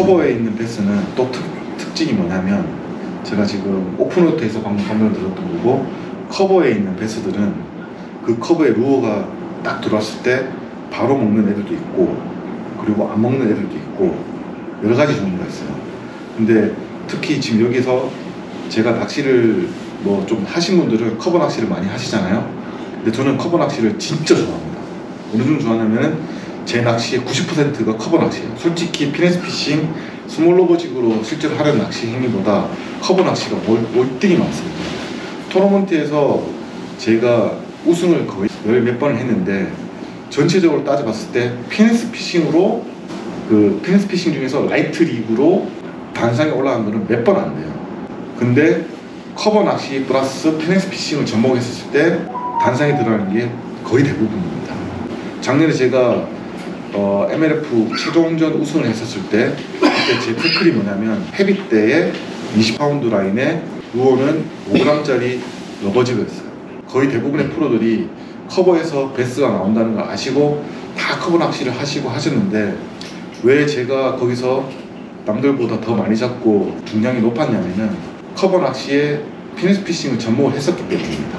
커버에 있는 베스는 또 특징이 뭐냐면, 제가 지금 오픈로트에서 방금 설명을 들었던 거고, 커버에 있는 베스들은 그 커버에 루어가 딱 들어왔을 때 바로 먹는 애들도 있고, 그리고 안 먹는 애들도 있고, 여러 가지 종류가 있어요. 근데 특히 지금 여기서 제가 낚시를 뭐 좀 하신 분들은 커버 낚시를 많이 하시잖아요. 근데 저는 커버 낚시를 진짜 좋아합니다. 어느 정도 좋아하냐면은 제 낚시의 90%가 커버 낚시예요. 솔직히 피네스피싱, 스몰로버직으로 실제로 하는 낚시 행위보다 커버 낚시가 월등히 많습니다. 토너먼트에서 제가 우승을 거의 열 몇 번을 했는데, 전체적으로 따져봤을 때 피네스피싱으로, 그 피네스피싱 중에서 라이트 리그로 단상에 올라간 거는 몇 번 안 돼요. 근데 커버 낚시 플러스 피네스피싱을 접목했을 때 단상에 들어가는 게 거의 대부분입니다. 작년에 제가 MLF 최종전 우승을 했었을 때, 그때 제 태클이 뭐냐면 헤비대에 20파운드 라인에 루어는 5g짜리 러버지그였어요. 거의 대부분의 프로들이 커버에서 베스가 나온다는 걸 아시고 다 커버 낚시를 하시고 하셨는데, 왜 제가 거기서 남들보다 더 많이 잡고 중량이 높았냐면은 커버 낚시에 피네스피싱을 접목을 했었기 때문입니다.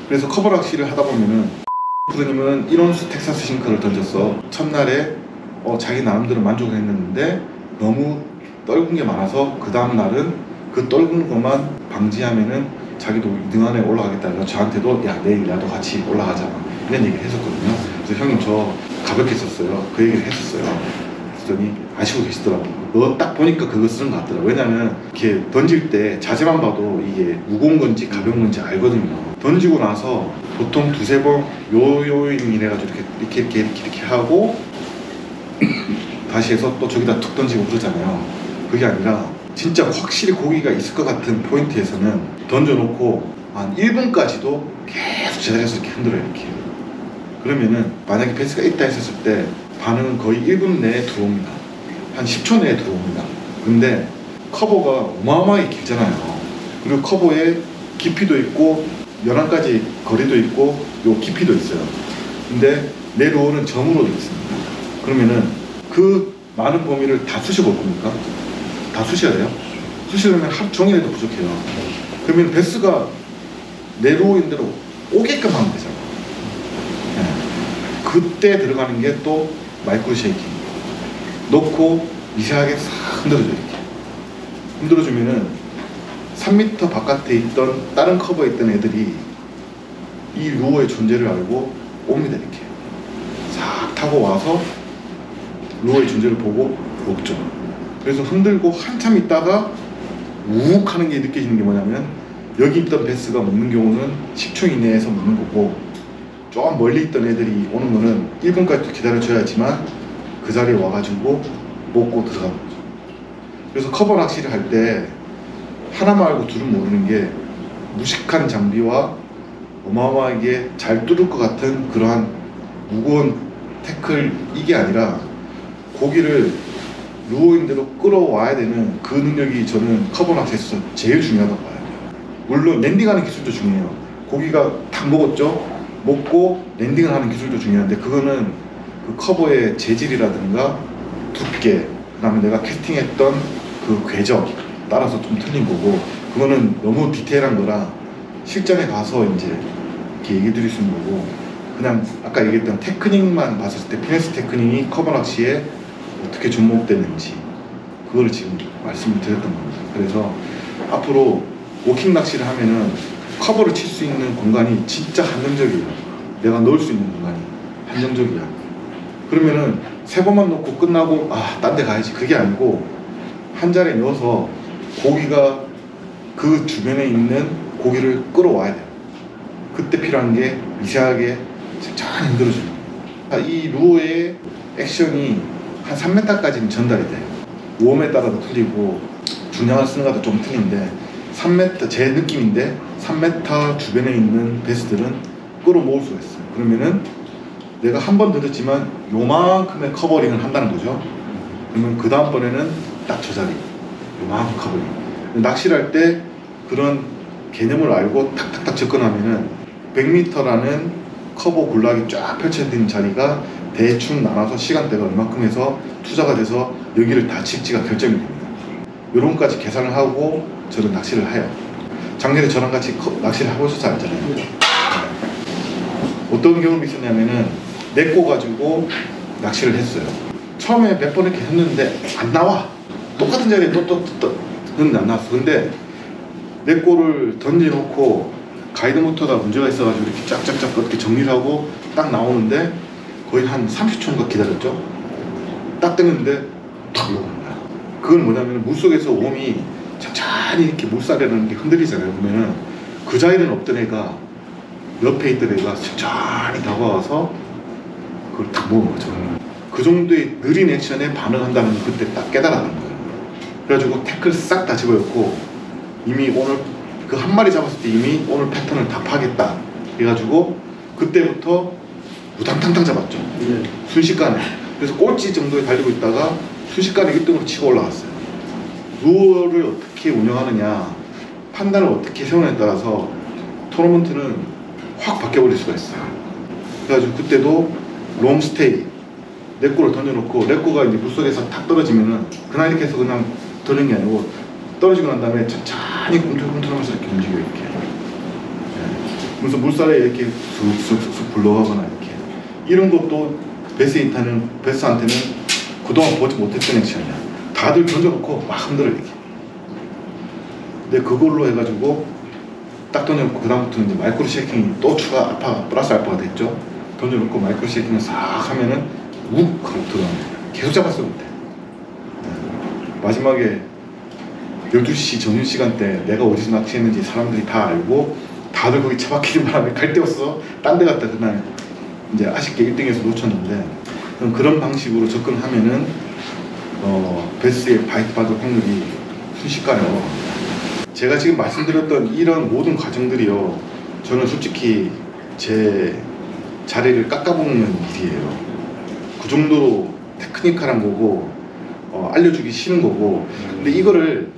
그래서 커버 낚시를 하다 보면은 프로님은 1온수 텍사스 싱크를 던졌어. 첫날에 자기 나름대로 만족을 했는데 너무 떨군 게 많아서 그 다음날은 그 떨군 것만 방지하면은 자기도 2등 안에 올라가겠다. 그래서 저한테도 야, 내일 나도 같이 올라가자, 이런 얘기를 했었거든요. 그래서 형님 저 가볍게 썼어요. 그 얘기를 했었어요. 그랬더니 아시고 계시더라고요. 너 딱 보니까 그거 쓰는 것 같더라고요. 왜냐면 이렇게 던질 때 자세만 봐도 이게 무거운 건지 가벼운 건지 알거든요. 던지고 나서 보통 두세 번 요요잉 해가지고 이렇게 하고 다시 해서 또 저기다 툭 던지고 그러잖아요. 그게 아니라 진짜 확실히 고기가 있을 것 같은 포인트에서는 던져놓고 한 1분까지도 계속 제자리에서 이렇게 흔들어요. 이렇게. 그러면은 만약에 베스가 있다 했었을 때 반응은 거의 1분 내에 들어옵니다. 한 10초 내에 들어옵니다. 근데 커버가 어마어마하게 길잖아요. 그리고 커버에 깊이도 있고 11가지 거리도 있고 요 깊이도 있어요. 근데 내 루어는 점으로 되어 있습니다. 그러면은 그 많은 범위를 다 쑤셔볼 겁니까? 다 쑤셔야 돼요? 쑤시려면 하루 종일해도 부족해요. 그러면 베스가 내 루어인 대로 오게끔 하면 되잖아요. 네. 그때 들어가는 게 또 마이크로 쉐이킹. 놓고 미세하게 싹 흔들어줘요. 이렇게 흔들어주면은 3m 바깥에 있던 다른 커버에 있던 애들이 이 루어의 존재를 알고 옵니다. 이렇게 싹 타고 와서 루어의 존재를 보고 먹죠. 그래서 흔들고 한참 있다가 우욱 하는 게 느껴지는 게 뭐냐면, 여기 있던 베스가 먹는 경우는 10초 이내에서 먹는 거고, 좀 멀리 있던 애들이 오는 거는 1분까지 기다려줘야지만 그 자리에 와가지고 먹고 들어가는 거죠. 그래서 커버 낚시를 할 때 하나만 알고 둘은 모르는 게, 무식한 장비와 어마어마하게 잘 뚫을 것 같은 그러한 무거운 태클, 이게 아니라 고기를 루어인대로 끌어와야 되는 그 능력이 저는 커버 낚시에서 제일 중요하다고 봐요. 물론 랜딩하는 기술도 중요해요. 고기가 딱 먹었죠? 먹고 랜딩을 하는 기술도 중요한데, 그거는 그 커버의 재질이라든가 두께, 그 다음에 내가 캐스팅했던 그 궤적 따라서 좀 틀린 거고, 그거는 너무 디테일한 거라 실전에 가서 이제 이렇게 얘기 드릴 수 있는 거고, 그냥 아까 얘기했던 테크닉만 봤을 때 피네스 테크닉이 커버 낚시에 어떻게 접목되는지 그걸 지금 말씀을 드렸던 겁니다. 그래서 앞으로 워킹 낚시를 하면은 커버를 칠 수 있는 공간이 진짜 한정적이에요. 내가 넣을 수 있는 공간이 한정적이야. 그러면은 3번만 넣고 끝나고 딴 데 가야지, 그게 아니고 한 자리에 넣어서 고기가 그 주변에 있는 고기를 끌어와야 돼요. 그때 필요한 게 미세하게 천천히 흔들어주는 거예요. 이 루어의 액션이 한 3m까지는 전달이 돼요. 웜에 따라도 틀리고 중량을 쓰는 것도 좀 틀린데, 3m, 제 느낌인데 3m 주변에 있는 베스들은 끌어모을 수가 있어요. 그러면은 내가 한 번 던졌지만 요만큼의 커버링을 한다는 거죠. 그러면 그 다음번에는 딱 저 자리, 요만큼 커버링. 낚시를 할 때 그런 개념을 알고 탁탁탁 접근하면은 100m라는 커버 군락이 쫙 펼쳐진 자리가 대충 나눠서 시간대가 얼마큼 해서 투자가 돼서 여기를 다 칠지가 결정이 됩니다. 이런 것까지 계산을 하고 저는 낚시를 해요. 작년에 저랑 같이 낚시를 해보셔서 알잖아요. 네. 어떤 경험이 있었냐면은 내꼬 가지고 낚시를 했어요. 처음에 몇 번 이렇게 했는데 안 나와. 똑같은 자리에 또 했는데 안 나왔어. 근데 내꼬를 던져놓고 가이드 모터가 문제가 있어가지고 이렇게 쫙쫙쫙 어떻게 정리를 하고 딱 나오는데 거의 한 30초인가 기다렸죠. 딱 떴는데 탁 녹은 거야. 그건 뭐냐면 물속에서 웜이 천천히 이렇게 물살이라는 게 흔들리잖아요. 그러면은 그 자리는 없던 애가 옆에 있던 애가 천천히 다가와서 그걸 탁 먹은 거죠. 그 정도의 느린 액션에 반응한다는 걸 그때 딱 깨달았던 거예요. 그래가지고 태클 싹 다 집어였고 이미 오늘 그 한 마리 잡았을 때 이미 오늘 패턴을 다 파겠다 해가지고 그때부터 우당탕탕 잡았죠. 순식간에. 그래서 꼴찌 정도에 달리고 있다가 순식간에 1등으로 치고 올라갔어요. 루어를 어떻게 운영하느냐, 판단을 어떻게 세우느냐에 따라서 토너먼트는 확 바뀌어버릴 수가 있어요. 그래가지고 그때도 롱스테이, 내꼬를 던져놓고 내꼬가 이제 물속에서 탁 떨어지면은 그날 이렇게 해서 그냥 던진 게 아니고 떨어지고 난 다음에 천천히 꿈틀꿈틀하면서 이렇게 움직여요. 이렇게. 네. 그래서 물살에 이렇게 쑥쑥쑥 굴러가거나 이렇게. 이런 것도 베스한테는 그동안 보지 못했던 액션이야. 다들 던져놓고 막 흔들어 이렇게. 근데 그걸로 해가지고 딱 던져놓고 그 다음부터는 이제 마이크로 쉐이킹이 또 추가 알파가 플러스 알파가 됐죠. 던져놓고 마이크로 쉐이킹을 싹 하면은 욱 하고 들어가는 거야. 계속 잡았어 그때. 마지막에 12시 점심시간 때 내가 어디서 낚시했는지 사람들이 다 알고 다들 거기 차박히는 바람에 갈 데 없어 딴 데 갔다 그날 이제 아쉽게 1등에서 놓쳤는데 그런 방식으로 접근하면은 베스의 바이트 받을 확률이 순식간에 올라갑니다. 제가 지금 말씀드렸던 이런 모든 과정들이요, 저는 솔직히 제 자리를 깎아먹는 일이에요. 그 정도로 테크니컬한 거고 알려주기 싫은 거고. 근데 이거를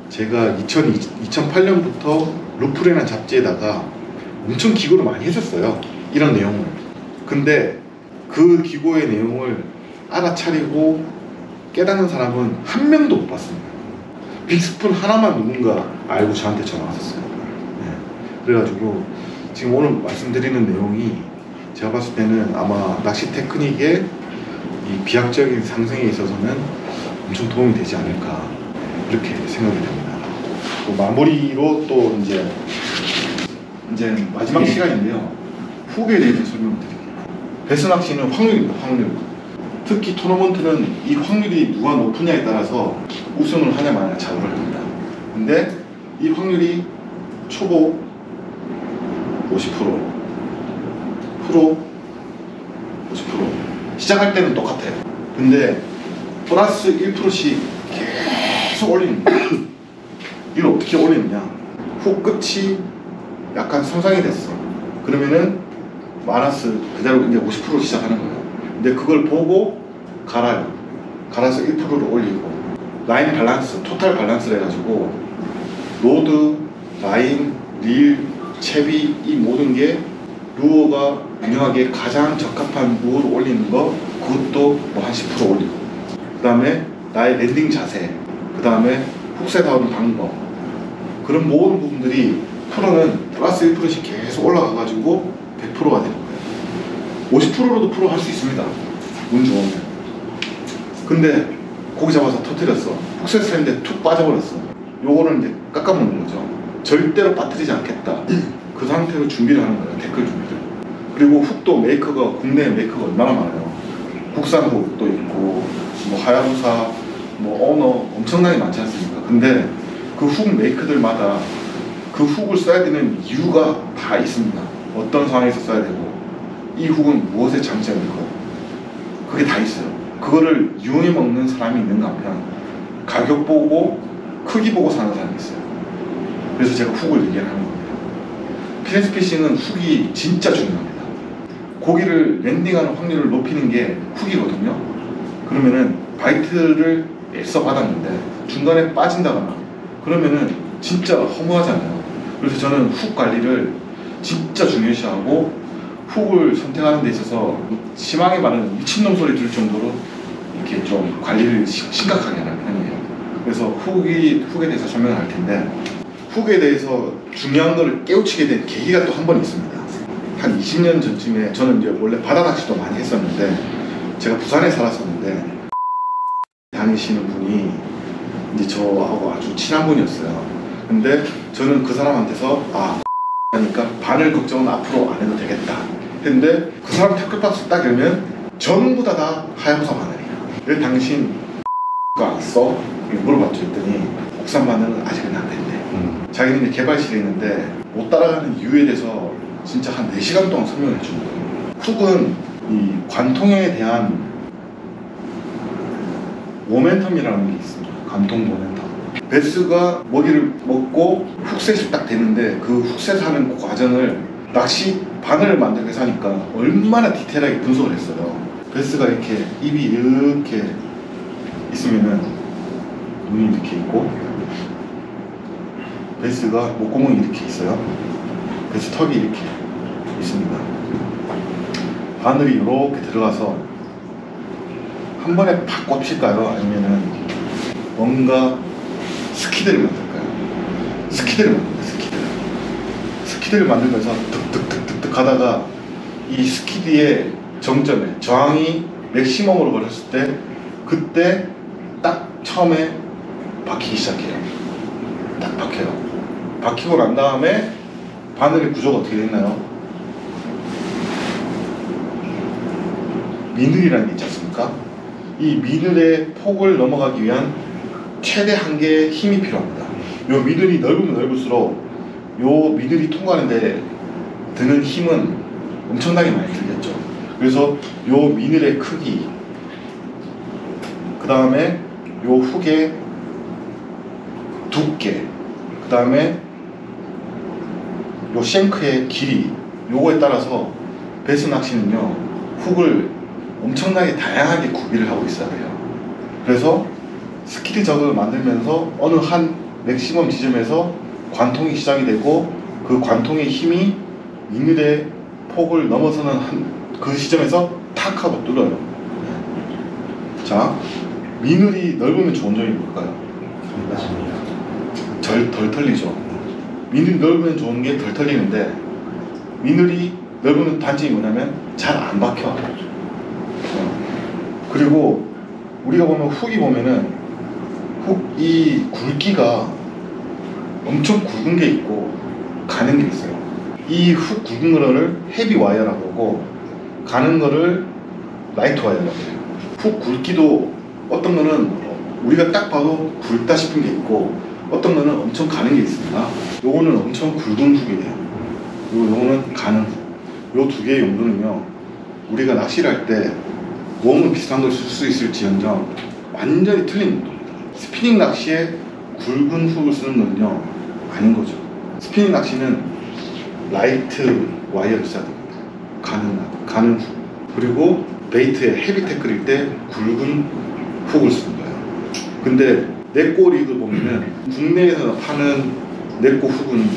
제가 2008년부터 루프레라는 잡지에다가 엄청 기고를 많이 했었어요, 이런 내용을. 근데 그 기고의 내용을 알아차리고 깨닫는 사람은 한 명도 못 봤습니다. 빅스푼 하나만 누군가 알고 저한테 전화 왔었어요. 네. 그래가지고 지금 오늘 말씀드리는 내용이 제가 봤을 때는 아마 낚시 테크닉의 이 비약적인 상승에 있어서는 엄청 도움이 되지 않을까, 이렇게 생각이 됩니다. 또 마무리로 또 이제 마지막 시간인데요, 훅에 대해서 설명드릴게요. 베스 낚시는 확률입니다. 확률. 특히 토너먼트는 이 확률이 누가 높으냐에 따라서 우승을 하냐 마냐 좌우를 합니다. 근데 이 확률이 초보 50%, 프로 50%. 시작할 때는 똑같아요. 근데 플러스 1%씩 계속 올리는 거예요. 이걸 어떻게 올리느냐, 훅 끝이 약간 손상이 됐어. 그러면은 마이너스 그대로 이제 50%로 시작하는 거예요. 근데 그걸 보고 갈아요. 갈아서 1%를 올리고, 라인 밸런스, 토탈 밸런스를 해가지고 로드, 라인, 릴, 채비, 이 모든 게 루어가 운영하기에 가장 적합한 루어를 올리는 거, 그것도 뭐 한 10% 올리고, 그 다음에 나의 랜딩 자세, 그 다음에 훅셋 하는 방법, 그런 모든 부분들이 프로는 플러스 1%씩 계속 올라가가지고 100%가 되는 거예요. 50%로도 프로 할 수 있습니다, 운 좋으면. 근데 고기 잡아서 터뜨렸어. 훅셋 했는데 툭 빠져버렸어. 요거는 이제 깎아먹는 거죠. 절대로 빠뜨리지 않겠다. 그 상태로 준비를 하는 거예요, 태클 준비를. 그리고 훅도 메이커가, 국내 메이커가 얼마나 많아요. 국산 훅도 있고, 뭐 하야부사, 뭐 어너 엄청나게 많지 않습니까? 근데 그 훅 메이커들마다 그 훅을 써야 되는 이유가 다 있습니다. 어떤 상황에서 써야 되고, 이 훅은 무엇에 장점이 있고, 그게 다 있어요. 그거를 이용해 먹는 사람이 있는가 하면 가격 보고 크기 보고 사는 사람이 있어요. 그래서 제가 훅을 얘기하는 겁니다. 피렌스 피싱은 훅이 진짜 중요합니다. 고기를 랜딩하는 확률을 높이는 게 훅이거든요. 그러면은 바이트를 애써 받았는데 중간에 빠진다거나 그러면은 진짜 허무하잖아요. 그래서 저는 훅 관리를 진짜 중요시하고, 훅을 선택하는 데 있어서 심하게 말하는 미친놈 소리 들을 정도로 이렇게 좀 관리를 심각하게 하는 편이에요. 그래서 훅에 대해서 설명을 할 텐데, 훅에 대해서 중요한 거를 깨우치게 된 계기가 또 한 번 있습니다. 한 20년 전쯤에 저는 이제 원래 바다 낚시도 많이 했었는데, 제가 부산에 살았었는데 다니시는 분이 이제 저하고 아주 친한 분이었어요. 근데 저는 그 사람한테서 하니까 바늘 걱정은 앞으로 안 해도 되겠다 했는데, 그 사람 태클박스 딱 열면 전부 다 하야부사 바늘이야. 왜 당신 안 써? 물어봤죠. 했더니 국산 바늘은 아직은 안 된대. 자기는 이제 개발실에 있는데 못 따라가는 이유에 대해서 진짜 한 4시간 동안 설명해 준 거예요. 훅은 이 관통에 대한 모멘텀이라는 게 있습니다. 관통 모멘텀. 베스가 먹이를 먹고 훅셋이 딱 되는데, 그 훅셋 하는 과정을 낚시 바늘을 만들기 위해서 하니까 얼마나 디테일하게 분석을 했어요. 베스가 이렇게 입이 이렇게 있으면은 눈이 이렇게 있고, 베스가 목구멍이 이렇게 있어요. 베스 턱이 이렇게 있습니다. 바늘이 이렇게 들어가서 한 번에 팍 꽂힐까요? 아니면은 뭔가 스키드를 만들까요? 스키드를 만듭니다. 스키드를 만들면서 득득득득득 하다가 이 스키드의 정점에 저항이 맥시멈으로 걸렸을 때, 그때 딱 처음에 박히기 시작해요. 딱 박혀요. 박히고 난 다음에 바늘의 구조가 어떻게 됐나요? 미늘이라는 게 있지 않습니까? 이 미늘의 폭을 넘어가기 위한 최대 한계의 힘이 필요합니다. 요 미늘이 넓으면 넓을수록 요 미늘이 통과하는데 드는 힘은 엄청나게 많이 들겠죠. 그래서 요 미늘의 크기, 그 다음에 요 훅의 두께, 그 다음에 요 쉔크의 길이, 요거에 따라서 베스 낚시는요 훅을 엄청나게 다양하게 구비를 하고 있어야 돼요. 그래서 스키드 저그를 만들면서 어느 한 맥시멈 지점에서 관통이 시작이 되고, 그 관통의 힘이 미늘의 폭을 넘어서는 그 시점에서 탁 하고 뚫어요. 자, 미늘이 넓으면 좋은 점이 뭘까요? 덜 털리죠. 미늘이 넓으면 좋은 게 덜 털리는데, 미늘이 넓으면 단점이 뭐냐면 잘 안 박혀. 그리고 우리가 보면 훅이 보면은 훅 이 굵기가 엄청 굵은 게 있고 가는 게 있어요. 이 훅 굵은 거를 헤비 와이어라고 하고, 가는 거를 라이트 와이어라고 해요. 훅 굵기도 어떤 거는 우리가 딱 봐도 굵다 싶은 게 있고, 어떤 거는 엄청 가는 게 있습니다. 요거는 엄청 굵은 훅이에요. 요거는 가는 훅. 요 두 개의 용도는요, 우리가 낚시를 할 때 웜은 비슷한 걸 쓸 수 있을지언정 완전히 틀린 용도입니다. 스피닝 낚시에 굵은 훅을 쓰는 건요 아닌 거죠. 스피닝 낚시는 라이트 와이어를 써야 됩니다. 가는 훅. 그리고 베이트에 헤비 태클일 때 굵은 훅을 쓰는 거예요. 근데 네꼬 리그 보면은 국내에서 파는 네꼬 훅은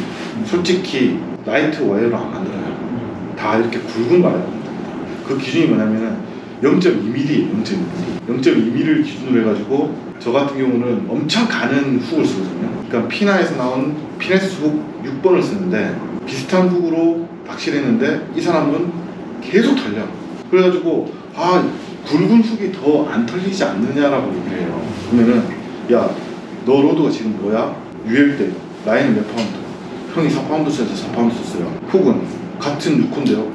솔직히 라이트 와이어로 안 만들어요. 다 이렇게 굵은 와이어로 만듭니다. 그 기준이 뭐냐면은 0.2mm예요. 0.2mm를 기준으로 해가지고 저 같은 경우는 엄청 가는 훅을 쓰거든요. 그러니까 피나에서 나온 피네스 훅 6번을 쓰는데, 비슷한 훅으로 낚시를 했는데 이 사람은 계속 털려. 그래가지고 굵은 훅이 더 안 털리지 않느냐라고 얘기를 해요. 그러면은 야, 너 로드가 지금 뭐야? UL 때 라인은 몇 파운드? 형이 4파운드 써서 4파운드 썼어요. 훅은 같은 6호인데요.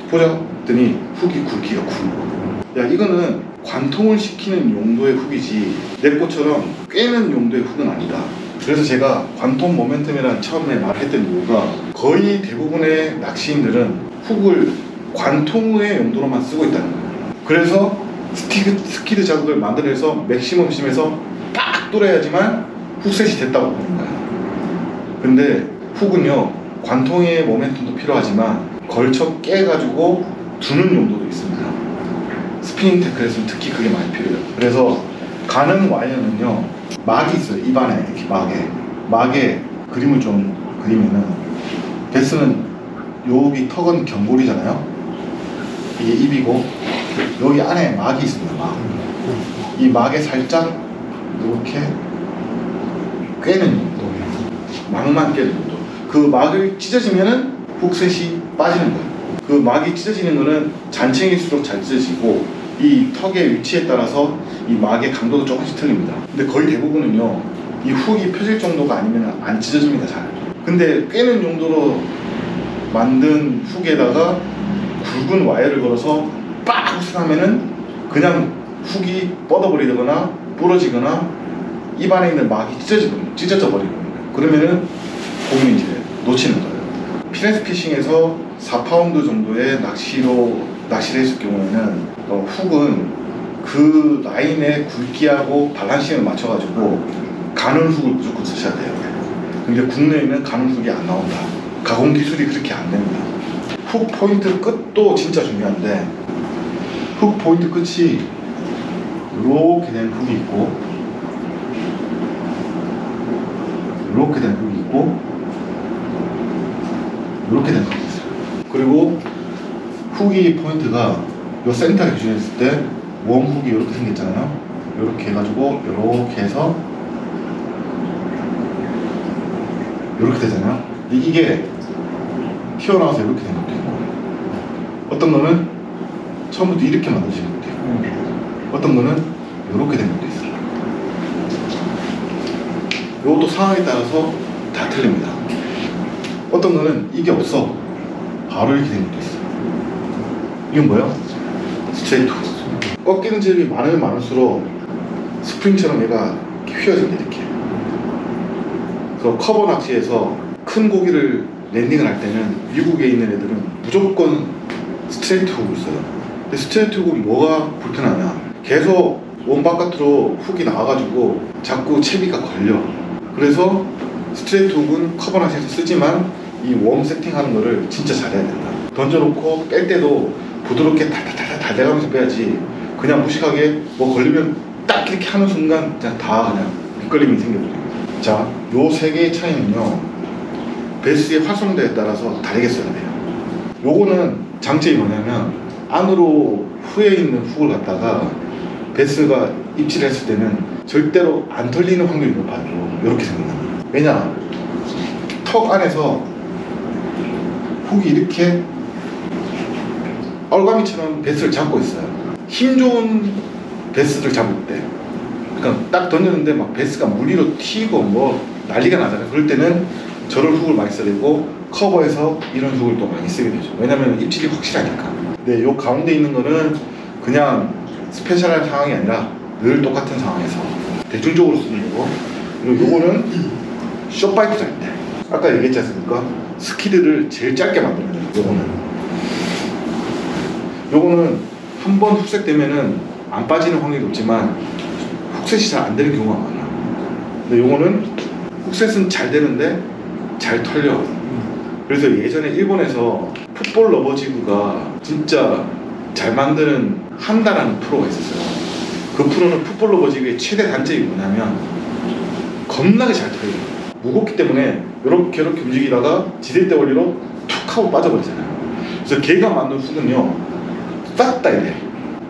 보자 했더니 훅이 굵기가 굵고, 야, 이거는 관통을 시키는 용도의 훅이지 내 것처럼 꿰는 용도의 훅은 아니다. 그래서 제가 관통 모멘텀이라는 처음에 말했던 이유가, 거의 대부분의 낚시인들은 훅을 관통의 용도로만 쓰고 있다는 거예요. 그래서 스키드 자극을 만들어서 맥시멈 심에서 딱 뚫어야지만 훅셋이 됐다고 보는 거예요. 근데 훅은요 관통의 모멘텀도 필요하지만 걸쳐 깨가지고 두는 용도도 있습니다. 스피닝 태클에서는 특히 그게 많이 필요해요. 그래서 가는 와이어는요 막이 있어요. 입안에 이렇게 막에 그림을 좀 그리면은, 베스는 여기 턱은 견고리잖아요. 이게 입이고 여기 안에 막이 있습니다. 막 이 막에 살짝 이렇게 꿰는 정도, 막만 꿰는 정도. 그 막을 찢어지면은 훅셋이 빠지는 거예요. 그 막이 찢어지는 거는 잔챙일수록 잘 찢어지고 이 턱의 위치에 따라서 이 막의 강도도 조금씩 틀립니다. 근데 거의 대부분은요, 이 훅이 펴질 정도가 아니면 안 찢어집니다, 잘. 근데 꿰는 정도로 만든 훅에다가 굵은 와이어를 걸어서 빡 흡수하면은 그냥 훅이 뻗어버리거나 부러지거나 입안에 있는 막이 찢어져 버리는 거예요. 그러면은 고기는 이제 놓치는 거예요. 피렌스 피싱에서 4파운드 정도의 낚시를 했을 경우에는 훅은 그 라인의 굵기하고 밸런싱을 맞춰가지고 가는 훅을 무조건 쓰셔야 돼요. 근데 국내에는 가는 훅이 안 나온다. 가공 기술이 그렇게 안 됩니다. 훅 포인트 끝도 진짜 중요한데, 훅 포인트 끝이 이렇게 된 훅이 있고, 이렇게 된 훅이 있고, 이렇게 된 훅이 있어요. 그리고 훅이 포인트가 이 센터를 기준했을 때 웜 훅이 이렇게 생겼잖아요. 이렇게 해가지고 이렇게 해서 이렇게 되잖아요. 이게 튀어나와서 이렇게 된 것도 있고, 어떤 거는 처음부터 이렇게 만들어진 것도 있고, 어떤 거는 이렇게 된 것도 있어요. 이것도 상황에 따라서 다 틀립니다. 어떤 거는 이게 없어, 바로 이렇게 된 것도 있어요. 이건 뭐예요? 스트레이트 훅. 꺾이는 지점이 많으면 많을수록 스프링처럼 얘가 휘어진다, 이렇게. 그래서 커버 낚시에서 큰 고기를 랜딩을 할 때는 미국에 있는 애들은 무조건 스트레이트 훅을 써요. 근데 스트레이트 훅은 뭐가 불편하냐, 계속 원 바깥으로 훅이 나와가지고 자꾸 채비가 걸려. 그래서 스트레이트 훅은 커버 낚시에서 쓰지만 이 웜 세팅하는 거를 진짜 잘해야 된다. 던져놓고 뺄 때도 부드럽게 달달달달 달달하면서 빼야지, 그냥 무식하게 뭐 걸리면 딱 이렇게 하는 순간 그냥 다 그냥 밑걸림이 생겨버려요. 자, 요 세 개의 차이는요, 베스의 활성도에 따라서 다르게 써야 돼요. 요거는 장점이 뭐냐면, 안으로 후에 있는 훅을 갖다가 베스가 입질을 했을 때는 절대로 안 털리는 확률이 높아요. 이렇게 생각합니다. 왜냐, 턱 안에서 훅이 이렇게 얼가미처럼 베스를 잡고 있어요. 힘 좋은 베스를 잡을 때, 그러니까 딱 던졌는데 막 베스가 물 위로 튀고 뭐 난리가 나잖아요. 그럴 때는 저런 훅을 많이 써야 되고, 커버에서 이런 훅을 또 많이 쓰게 되죠. 왜냐면 입질이 확실하니까. 근데 요 가운데 있는 거는 그냥 스페셜한 상황이 아니라 늘 똑같은 상황에서 대중적으로 쓰는 거고, 그리고 요거는 숏바이트 할 때, 아까 얘기했지 않습니까? 스키드를 제일 짧게 만드는 거예요. 요거는 한 번 훅색되면은 안 빠지는 확률이 높지만 훅셋이 잘 안 되는 경우가 많아요. 근데 요거는 훅셋은 잘 되는데 잘 털려. 그래서 예전에 일본에서 풋볼 러버지구가 진짜 잘 만드는 한다라는 프로가 있었어요. 그 프로는 풋볼 러버지구의 최대 단점이 뭐냐면 겁나게 잘 털려요. 무겁기 때문에 이렇게 움직이다가 지렛대 원리로 툭 하고 빠져버리잖아요. 그래서 걔가 만든 훅은요, 싹 다 이래.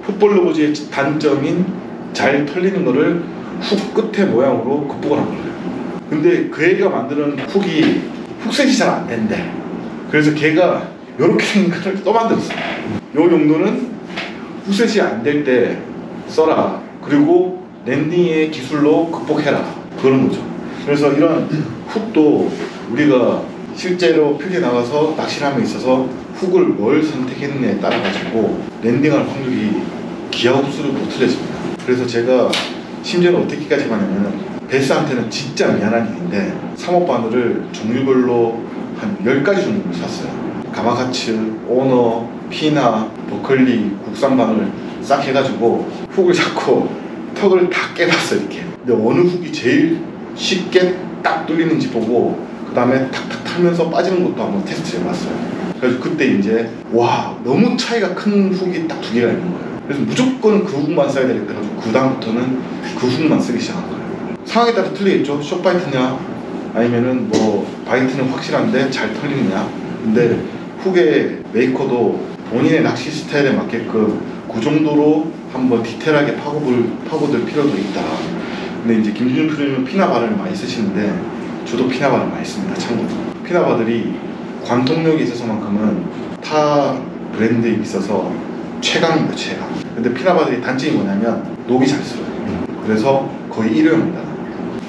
풋볼 러버지의 단점인 잘 털리는 거를 훅 끝의 모양으로 극복을 한 거예요. 근데 그 애가 만드는 훅이 훅셋이 잘 안 된대. 그래서 걔가 이렇게 생긴 거를 또 만들었어요. 요 용도는 훅셋이 안 될 때 써라. 그리고 랜딩의 기술로 극복해라. 그런 거죠. 그래서 이런 훅도 우리가 실제로 필드에 나가서 낚시를 함에 있어서 훅을 뭘 선택했느냐에 따라 가지고 랜딩할 확률이 기하급수로 못 틀려집니다. 그래서 제가 심지어는 어떻게까지 하냐면, 베스한테는 진짜 미안한 일인데 3호 바늘을 종류별로 한 10가지 종류를 샀어요. 가마카츠, 오너, 피나, 버클리, 국산 바늘 싹 해가지고 훅을 잡고 턱을 다 깨봤어요, 이렇게. 근데 어느 훅이 제일 쉽게 딱 뚫리는지 보고 그 다음에 탁탁 타면서 빠지는 것도 한번 테스트 해봤어요. 그래서 그때 이제 와, 너무 차이가 큰 훅이 딱 2개가 있는 거예요. 그래서 무조건 그 훅만 써야 되겠다 해가지고 그 다음부터는 그 훅만 쓰기 시작한 거예요. 상황에 따라 틀리겠죠. 숏바이트냐 아니면은 뭐 바이트는 확실한데 잘 털리느냐. 근데 훅의 메이커도 본인의 낚시 스타일에 맞게끔 그 정도로 한번 디테일하게 파고들 필요도 있다. 근데 이제 김준준 프로님은 피나바를 많이 쓰시는데 저도 피나바를 많이 씁니다. 참고로 피나바들이 관통력에 있어서만큼은 타 브랜드에 있어서 최강입니다. 최강. 근데 피나바들이 단점이 뭐냐면 녹이 잘 쓸어요. 그래서 거의 1위입니다.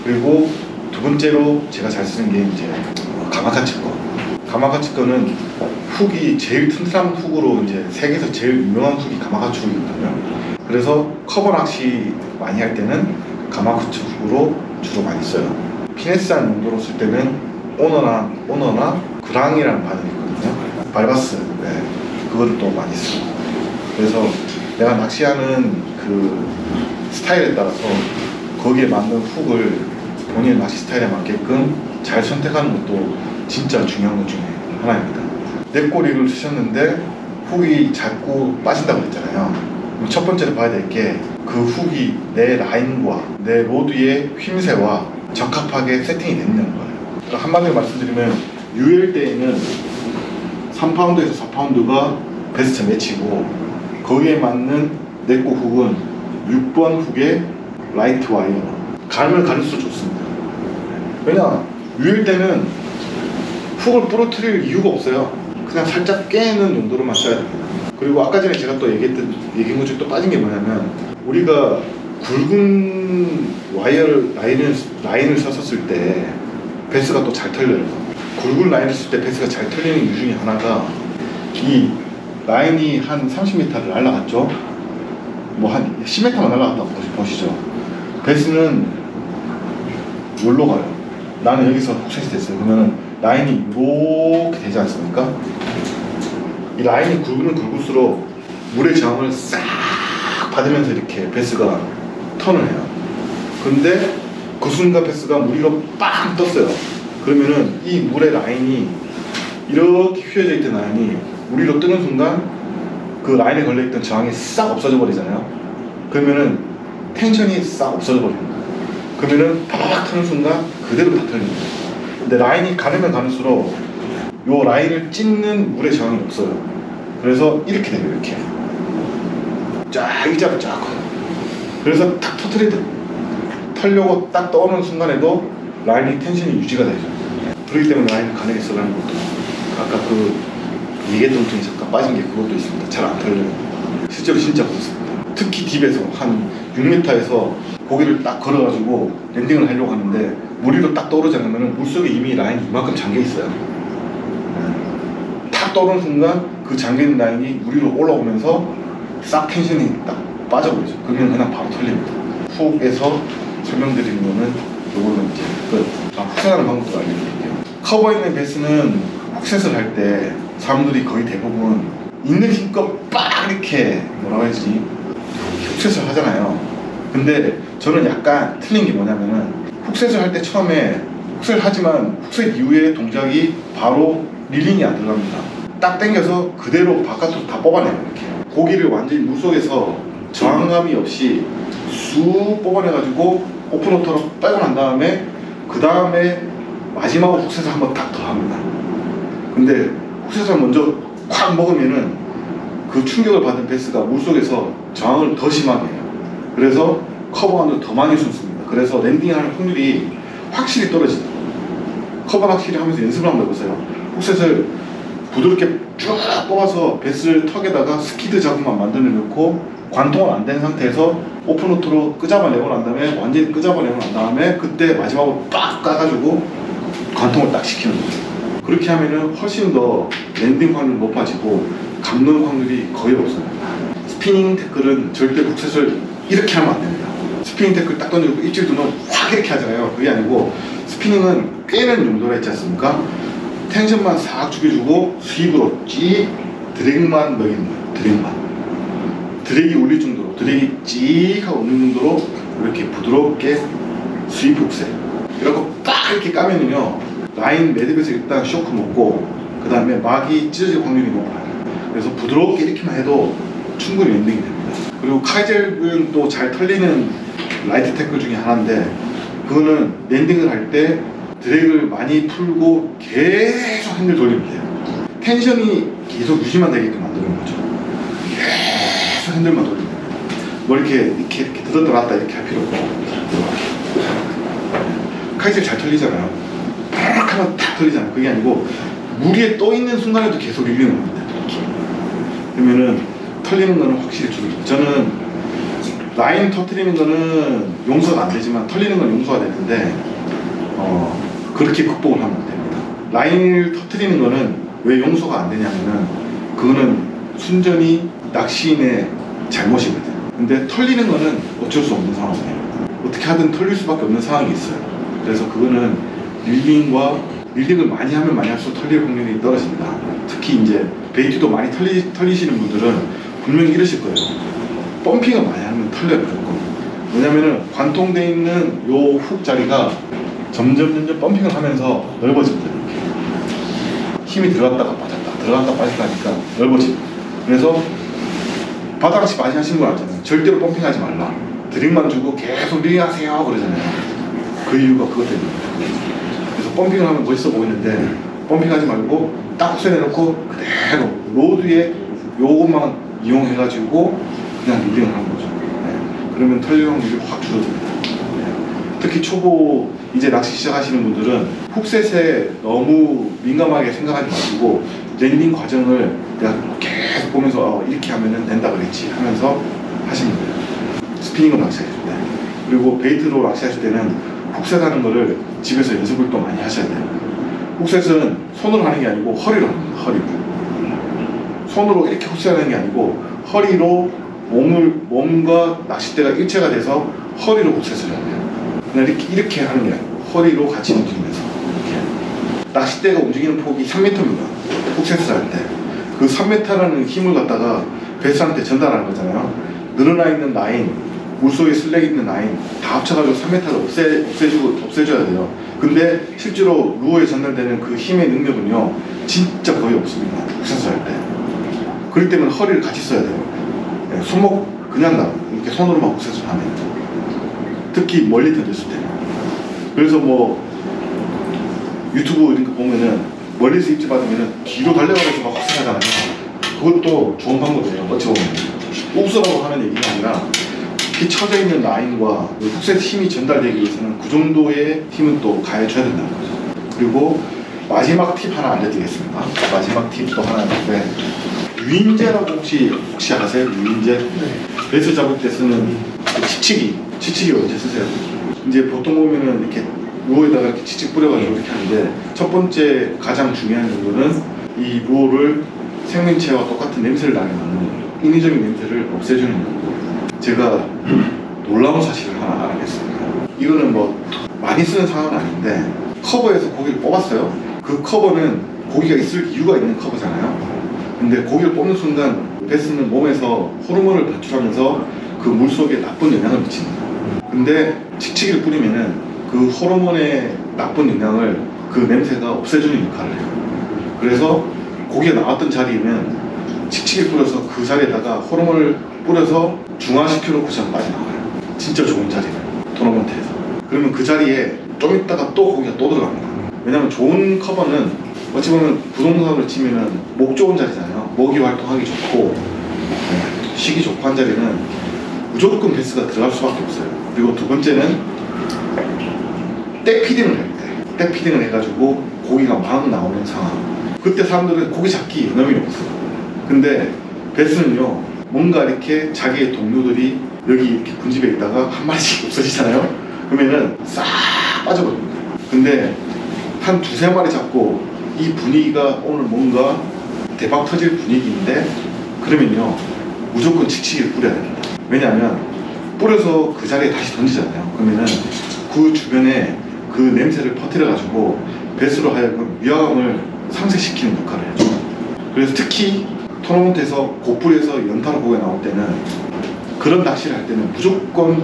그리고 두 번째로 제가 잘 쓰는 게 이제 가마카츠 거. 가마카츠 거는 훅이 제일 튼튼한 훅으로 이제 세계에서 제일 유명한 훅이 가마카츠 훅이거든요. 그래서 커버 낚시 많이 할 때는 가마카츠 훅으로 주로 많이 써요. 피네스한 용도로 쓸 때는 오너나 그랑이라는 바늘이 있거든요. 발바스, 네, 그거를 또 많이 쓰고. 그래서 내가 낚시하는 그 스타일에 따라서 거기에 맞는 훅을 본인의 낚시 스타일에 맞게끔 잘 선택하는 것도 진짜 중요한 것 중에 하나입니다. 넷꼬리를 쓰셨는데 훅이 자꾸 빠진다고 했잖아요. 그럼 첫 번째로 봐야 될 게 그 훅이 내 라인과 내 로드의 휨새와 적합하게 세팅이 됐냐는 거예요. 그러니까 한마디로 말씀드리면 UL 때에는 3파운드에서 4파운드가 베스트 매치고 거기에 맞는 넷꼬 훅은 6번 훅의 라이트 와이어 가면 갈수록 좋습니다. 왜냐 UL 때는 훅을 부러뜨릴 이유가 없어요. 그냥 살짝 깨는 용도로만 써야 됩니다. 그리고 아까 전에 제가 또 얘기한 것 중에 또 빠진 게 뭐냐면 우리가 굵은 라인을 썼을 때 베스가 또 잘 털려요. 굵은 라인을 쓸 때 베스가 잘 털리는 이유 중에 하나가 이 라인이 한 30m를 날아갔죠. 뭐 한 10m만 날아갔다고 보시죠. 베스는 여기로 가요. 나는 여기서 훅셋이 됐어요. 그러면은 라인이 이렇게 되지 않습니까? 이 라인이 굵으면 굵을수록 물의 저항을 싹 받으면서 이렇게 베스가 턴을 해요. 근데 그 순간 베스가 물 위로 빵 떴어요. 그러면은 이 물의 라인이 이렇게 휘어져 있던 라인이 물 위로 뜨는 순간 그 라인에 걸려있던 저항이 싹 없어져 버리잖아요. 그러면은 텐션이 싹 없어져 버립니다. 그러면은 팍 트는 순간 그대로 다 털립니다. 근데 라인이 가르면 가는수록 요 라인을 찢는 물의 저항이 없어요. 그래서 이렇게 돼요. 이렇게 쫙 일자로 쫙 커요. 그래서 탁 터트리듯 털려고 딱 떠오르는 순간에도 라인이 텐션이 유지가 되죠. 그렇기 때문에 라인을 가늘게 쓰라는 것도 아까 그 얘기했던 중에 잠깐 빠진 게 그것도 있습니다. 잘 안 털려요. 실제로 진짜 그렇습니다. 특히 딥에서 한 6m에서 고기를 딱 걸어가지고 랜딩을 하려고 하는데 물 위로 딱 떠오르지 않으면 물속에 이미 라인이 이만큼 잠겨 있어요. 탁 떠오르는 순간 그 잠겨있는 라인이 물 위로 올라오면서 싹 텐션이 딱 빠져버리죠. 그러면 그냥 바로 털립니다. 훅에서 설명드리는 거는 요거는 이제 끝. 훅셋하는 방법도 알려드릴게요. 커버에 있는 베스는 훅셋을 할 때 사람들이 거의 대부분 있는 힘껏 빡 이렇게 뭐라고 해야지 훅셋을 하잖아요. 근데 저는 약간 틀린 게 뭐냐면은 훅셋을 할 때 처음에 훅셋을 하지만 훅셋 이후에 동작이 바로 릴링이 안 들어갑니다. 딱 당겨서 그대로 바깥으로 다 뽑아내요. 이렇게 고기를 완전히 물속에서 저항감이 없이 쑥 뽑아내가지고 오픈워터로 빼고 난 다음에 그 다음에 마지막으로 훅셋을 한번 딱 더 합니다. 근데 훅셋을 먼저 콱 먹으면은 그 충격을 받은 베스가 물속에서 저항을 더 심하게 해요. 그래서 커버 안으로 더 많이 숨습니다. 그래서 랜딩할 확률이 확실히 떨어지죠. 커버 낚시를 하면서 연습을 한번 해보세요. 훅셋을 부드럽게 쭉 뽑아서 베스를 턱에다가 스키드 자국만 만들어 놓고 관통은 안 된 상태에서 오픈워터로 끄잡아내고 난 다음에 완전히 끄잡아내고 난 다음에 그때 마지막으로 빡 까가지고 관통을 딱 시키는 거예요. 그렇게 하면은 훨씬 더 랜딩 확률이 높아지고 감는 확률이 거의 없어요. 스피닝 태클은 절대 훅셋을 이렇게 하면 안 됩니다. 스피닝 태클 딱 던지고 입질 두면 확 이렇게 하잖아요. 그게 아니고 스피닝은 꿰는 용도라 했지 않습니까? 텐션만 싹 죽여주고 스윕으로 찌 드랙만 넣이는 거예요. 드랙이 울릴 정도로 드랙이 찌 하고 울릴 정도로 이렇게 부드럽게 스윕 훅셋 이렇게 딱 이렇게 까면은요 라인 매듭에서 일단 쇼크 먹고 그 다음에 막이 찢어질 확률이 높아요. 그래서 부드럽게 이렇게만 해도 충분히 랜딩이 됩니다. 그리고 카이젤은 또 잘 털리는 라이트 태클 중에 하나인데 그거는 랜딩을 할 때 드랙을 많이 풀고 계속 핸들 돌리면 돼요. 텐션이 계속 유지만 되게끔 만드는 거죠. 계속 핸들만 돌리면 돼요. 뭐 이렇게 들었다 놨다 이렇게 할 필요 없고 카이트를 잘 털리잖아요. 팍 하면 탁 털리잖아요. 그게 아니고 물 위에 떠 있는 순간에도 계속 릴링을 합니다. 이렇게. 그러면은 털리는 거는 확실히 줄어요. 저는 라인 터트리는 거는 용서가 안 되지만 털리는 건 용서가 되는데 그렇게 극복을 하면 됩니다. 라인을 터트리는 거는 왜 용서가 안 되냐면은 그거는 순전히 낚시인의 잘못이거든요. 근데 털리는 거는 어쩔 수 없는 상황이에요. 어떻게 하든 털릴 수밖에 없는 상황이 있어요. 그래서 그거는 릴링을 많이 하면 많이 할수록 털릴 확률이 떨어집니다. 특히 이제 베이트도 많이 털리시는 분들은 분명히 이러실 거예요. 펌핑을 많이 하면 털려요, 무조건. 왜냐면은 관통되어 있는 요 훅 자리가 점점 펌핑을 하면서 넓어집니다. 이렇게. 힘이 들어갔다가 빠졌다, 들어갔다 빠졌다 하니까 넓어집니다. 그래서 바다낚시 많이 하시는 분 알잖아요. 절대로 펌핑하지 말라. 드링만 주고 계속 릴링하세요 그러잖아요. 그 이유가 그것 때문입니다. 그래서 펌핑을 하면 멋있어 보이는데 펌핑하지 말고 딱 흡수해놓고 그대로 로드에 요것만 이용해가지고 그냥 릴링을 하는 거죠. 네. 그러면 털릴 확률이 확 줄어듭니다. 네. 특히 초보 이제 낚시 시작하시는 분들은 훅셋에 너무 민감하게 생각하지 마시고 랜딩 과정을 내가 계속 보면서 이렇게 하면은 된다 그랬지 하면서 하시면 돼요. 스피닝으로 낚시하실 때. 그리고 베이트로 낚시하실 때는 훅셋 하는 거를 집에서 연습을 또 많이 하셔야 돼요. 훅셋은 손으로 하는 게 아니고 허리로 합니다. 허리로. 손으로 이렇게 훅셋하는 게 아니고 허리로 몸과 낚싯대가 일체가 돼서 허리로 훅셋을 해야 돼요. 그냥 이렇게 하는 게 아니고 허리로 같이 움직이면서 이렇게. 낚싯대가 움직이는 폭이 3m입니다. 훅셋을 할 때. 그 3m라는 힘을 갖다가 베스한테 전달하는 거잖아요. 늘어나 있는 라인, 물속에 슬랙 있는 라인 다 합쳐가지고 3m를 없애줘야 돼요. 근데 실제로 루어에 전달되는 그 힘의 능력은요 진짜 거의 없습니다. 훅셋을 할 때. 그렇기 때문에 허리를 같이 써야 돼요. 네, 손목 그냥 이렇게 손으로만 훅셋을 하면 특히 멀리 던졌을 때. 그래서 뭐 유튜브 이런 거 보면은 멀리서 입질 받으면은 뒤로 달려가면서 막 훅셋하잖아요. 그것도 좋은 방법이에요. 어찌 보면 옥수라고 하는 얘기가 아니라 이렇게 쳐져 있는 라인과 훅셋 힘이 전달되기 위해서는 그 정도의 힘은 또 가해줘야 된다는 거죠. 그리고 마지막 팁 하나 알려드리겠습니다. 마지막 팁도 하나 있는데 유인제라고 혹시 아세요? 유인제? 네. 베스 잡을 때 쓰는 치치기 언제 쓰세요? 이제 보통 보면은 이렇게 루어에다가 이렇게 치치 뿌려가지고 이렇게 하는데 첫 번째 가장 중요한 정도는 이 루어를 생명체와 똑같은 냄새를 나게 하는 인위적인 냄새를 없애주는 정도. 제가 놀라운 사실을 하나 알아냈습니다. 이거는 뭐 많이 쓰는 상황은 아닌데 커버에서 고기를 뽑았어요. 그 커버는 고기가 있을 이유가 있는 커버잖아요. 근데 고기를 뽑는 순간 베스는 몸에서 호르몬을 배출하면서 그 물속에 나쁜 영향을 미칩니다. 근데 치치기를 뿌리면은 그 호르몬의 나쁜 영향을 그 냄새가 없애주는 역할을 해요. 그래서 고기가 나왔던 자리에는 치치기를 뿌려서 그 자리에다가 호르몬을 뿌려서 중화시켜놓고 잘 빠져나와요. 진짜 좋은 자리예요. 토너먼트에서. 그러면 그 자리에 좀 있다가 또 고기가 또 들어갑니다. 왜냐면 좋은 커버는 어찌 보면 부동산으로 치면은 목 좋은 자리잖아요. 목이 활동하기 좋고 쉬기 좋고 한 자리는 무조건 베스가 들어갈 수밖에 없어요. 그리고 두 번째는 떼피딩을 할 때, 떼피딩을 해가지고 고기가 막 나오는 상황. 그때 사람들은 고기 잡기 영감이 없어요. 근데 베스는요 뭔가 이렇게 자기의 동료들이 여기 이렇게 군집에 있다가 한 마리씩 없어지잖아요. 그러면은 싹 빠져버립니다. 근데 한 두세 마리 잡고 이 분위기가 오늘 뭔가 대박 터질 분위기인데 그러면요 무조건 치치기를 뿌려야 됩니다. 왜냐하면 뿌려서 그 자리에 다시 던지잖아요. 그러면은 그 주변에 그 냄새를 퍼뜨려 가지고 베스로 하여금 위화감을 상쇄시키는 역할을 해요. 그래서 특히 토너먼트에서 고풀에서 연타로 고기가 나올 때는 그런 낚시를 할 때는 무조건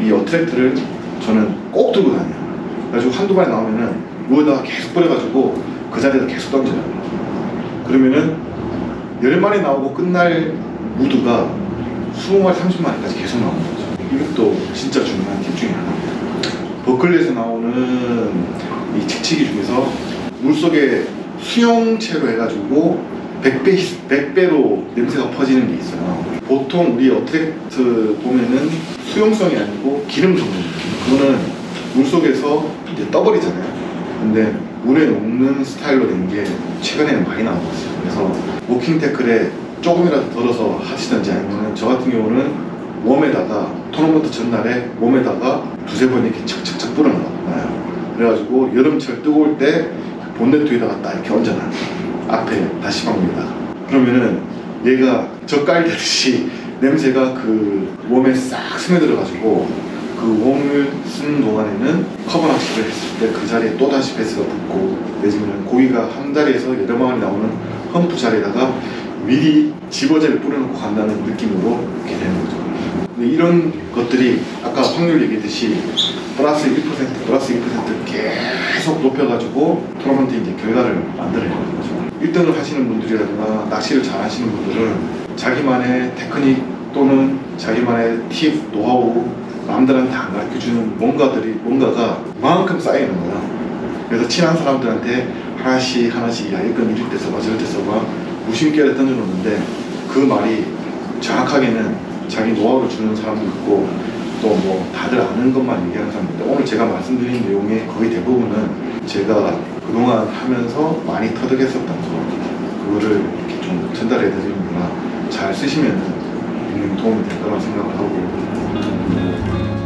이 어트랙트를 저는 꼭 들고 다녀요. 그래가지고 한두 마리 나오면은 루어에다가 계속 뿌려가지고 그 자리에다 계속 던져요. 그러면은 10마리 나오고 끝날 무드가 20마리, 30마리까지 계속 나오는 거죠. 이것도 진짜 중요한 팁 중에 하나입니다. 버클리에서 나오는 이 치치기 중에서 물속에 수용체로 해가지고 100배로 냄새가 퍼지는 게 있어요. 보통 우리 어트랙트 보면은 수용성이 아니고 기름 성분이에요. 그거는 물속에서 이제 떠버리잖아요. 근데 물에 녹는 스타일로 된 게 최근에는 많이 나오고 있어요. 그래서 워킹 태클에 조금이라도 덜어서 하시든지 아니면 저 같은 경우는 웜에다가 토너먼트 전날에 웜에다가 두세 번 이렇게 척척척 뿌려놔요. 그래가지고 여름철 뜨거울 때 본네트 위에다가 딱 이렇게 얹어놔요. 앞에 다시방 위에다가. 그러면은 얘가 젓갈 되듯이 냄새가 그 웜에 싹 스며들어가지고 그 웜을 쓰는 동안에는 커버 낚시를 했을 때 그 자리에 또다시 배스가 붙고 내지면 고기가 한 자리에서 여러 마리 나오는 험프 자리에다가 미리 집어제를 뿌려놓고 간다는 느낌으로 이렇게 되는 거죠. 근데 이런 것들이 아까 확률 얘기했듯이 플러스 1%, 플러스 1% 계속 높여가지고 토너먼트 이제 결과를 만들어내는 거죠. 1등을 하시는 분들이라든가 낚시를 잘 하시는 분들은 자기만의 테크닉 또는 자기만의 팁, 노하우 남들한테 안 가르쳐주는 뭔가가 이만큼 쌓이는 거야. 그래서 친한 사람들한테 하나씩 야 이건 이럴 때 써봐 저럴 때 써봐 무심결에 던져놓는데 그 말이 정확하게는 자기 노하우를 주는 사람도 있고 또 뭐 다들 아는 것만 얘기하는 사람도 있는데 오늘 제가 말씀드린 내용의 거의 대부분은 제가 그동안 하면서 많이 터득했었던 거 그거를 이렇게 좀 전달해 드리는 거라 잘 쓰시면 분명히 도움이 될 거라고 생각을 하고